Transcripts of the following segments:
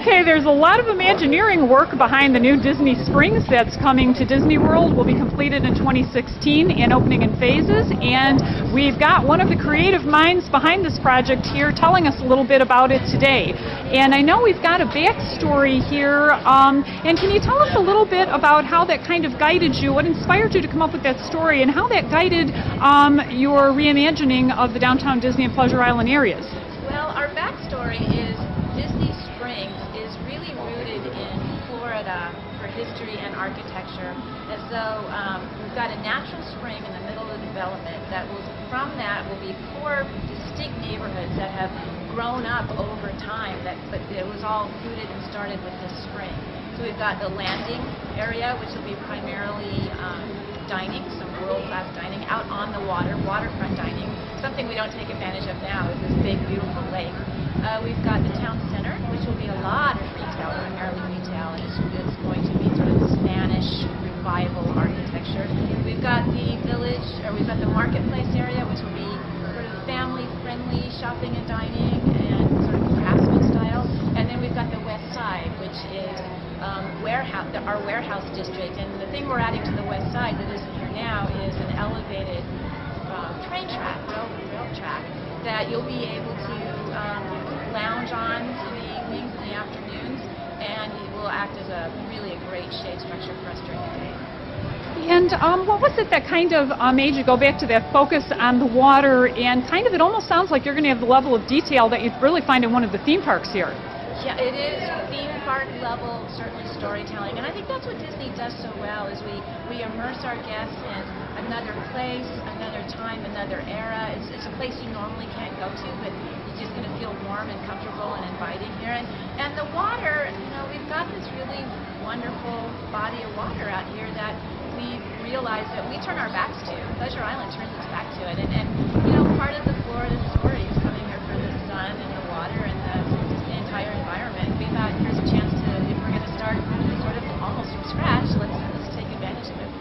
Okay, there's a lot of Imagineering work behind the new Disney Springs that's coming to Disney World. Will be completed in 2016 and opening in phases. And we've got one of the creative minds behind this project here telling us a little bit about it today. And I know we've got a backstory here. And can you tell us a little bit about how that kind of guided you, what inspired you to come up with that story, and how that guided your reimagining of the downtown Disney and Pleasure Island areas? Well, our backstory is Disney Springs is really rooted in Florida for history and architecture. And so we've got a natural spring in the middle of the development that will, from that will be 4 distinct neighborhoods that have grown up over time, but it was all rooted and started with this spring. So we've got the landing area, which will be primarily dining, some world-class dining out on the water, waterfront dining. Something we don't take advantage of now is this big, beautiful lake. We've got the town center, which will be a lot of retail, primarily retail, and it's going to be sort of the Spanish revival architecture. We've got the village, or we've got the marketplace area, which will be sort of family-friendly shopping and dining and sort of craftsman style. And then we've got the west side, which is our warehouse district. And the thing we're adding to the west side that isn't here now is an elevated train track, rail track, that you'll be able to lounge on in the evenings and the afternoons, and it will act as a great shade structure for us during the day. And what was it that kind of made you go back to that focus on the water, and kind of it almost sounds like you're going to have the level of detail that you'd really find in one of the theme parks here? Yeah, it is theme park level, certainly storytelling, and I think that's what Disney does so well, is we immerse our guests in another place, another time, another era. It's a place you normally can't go to, but you're just going to feel warm and comfortable and inviting here. And the water, we've got this really wonderful body of water out here that we realize that we turn our backs to. Pleasure Island turns its back to it, and part of the Florida story is coming here for the sun and the water and the entire environment. We thought here's a chance to, if we're going to start sort of almost from scratch, let's take advantage of it.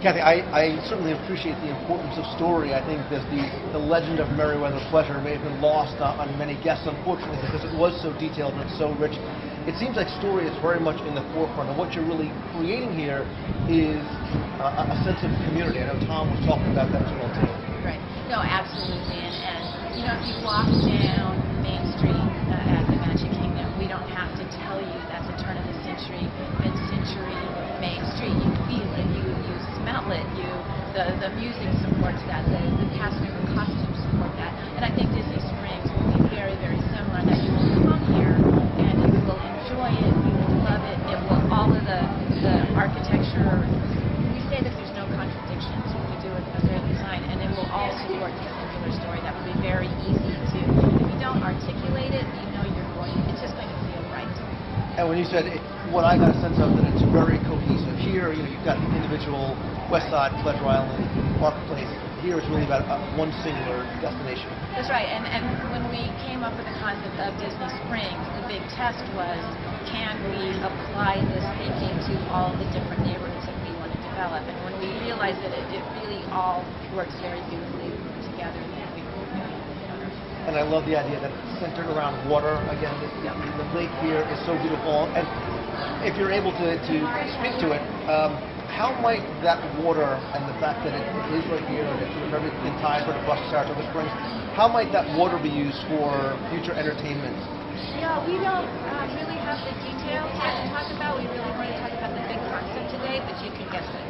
Kathy, I certainly appreciate the importance of story. I think that the legend of Merriweather Pleasure may have been lost on many guests, unfortunately, because it was so detailed and it's so rich. It seems like story is very much in the forefront, and what you're really creating here is a sense of community. I know Tom was talking about that as well, too. Right. No, absolutely. And if you walk down Main Street at the Magic Kingdom, we don't have to tell you that's a turn of the century, mid-century Main Street. You feel it, you smell it, the music supports that, the cast member costumes support that. And I think Disney Springs will be very, very similar, that you will come here and you will enjoy it, you will love it. It will, all of the architecture, we say that there's no contradictions when we do a great design, and it will all support the singular story. That will be very easy to, if you don't articulate it, it's just going to feel right. And when you said, what I got a sense of, that it's very cohesive. Here, you've got the individual West Side, Pleasure Island, Marketplace. Here it's really about one singular destination. That's right, and when we came up with the concept of Disney Springs, the big test was, can we apply this thinking to all the different neighborhoods that we want to develop? And when we realized that it really all works very beautifully together, then we and I love the idea that it's centered around water. Again, the lake here is so beautiful. And if you're able to speak to it, how might that water and the fact that it is right here and it's everything ties right across the Saratoga Springs, how might that water be used for future entertainment? Yeah, we don't really have the details yet to talk about. We really want to talk about the big concept today, but you can guess that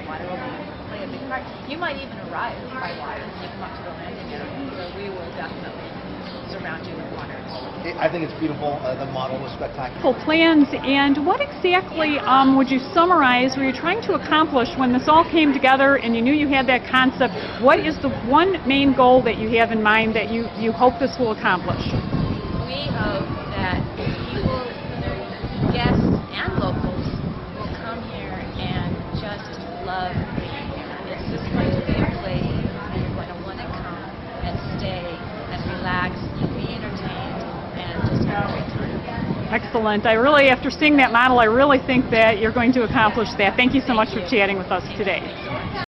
water will play a big part. You might even arrive by water when you come up to the landing area, so we will definitely surround you with water. I think it's beautiful. The model was spectacular. Full plans, and what exactly would you summarize were you trying to accomplish when this all came together and you knew you had that concept? What is the one main goal that you have in mind that you hope this will accomplish? We hope that people, guests and locals, will come here and just love being here. It's just going to be a place that you're going to want to come and stay and relax, be entertained, and just have a great time. Excellent. After seeing that model, I really think that you're going to accomplish that. Thank you so much for chatting with us today.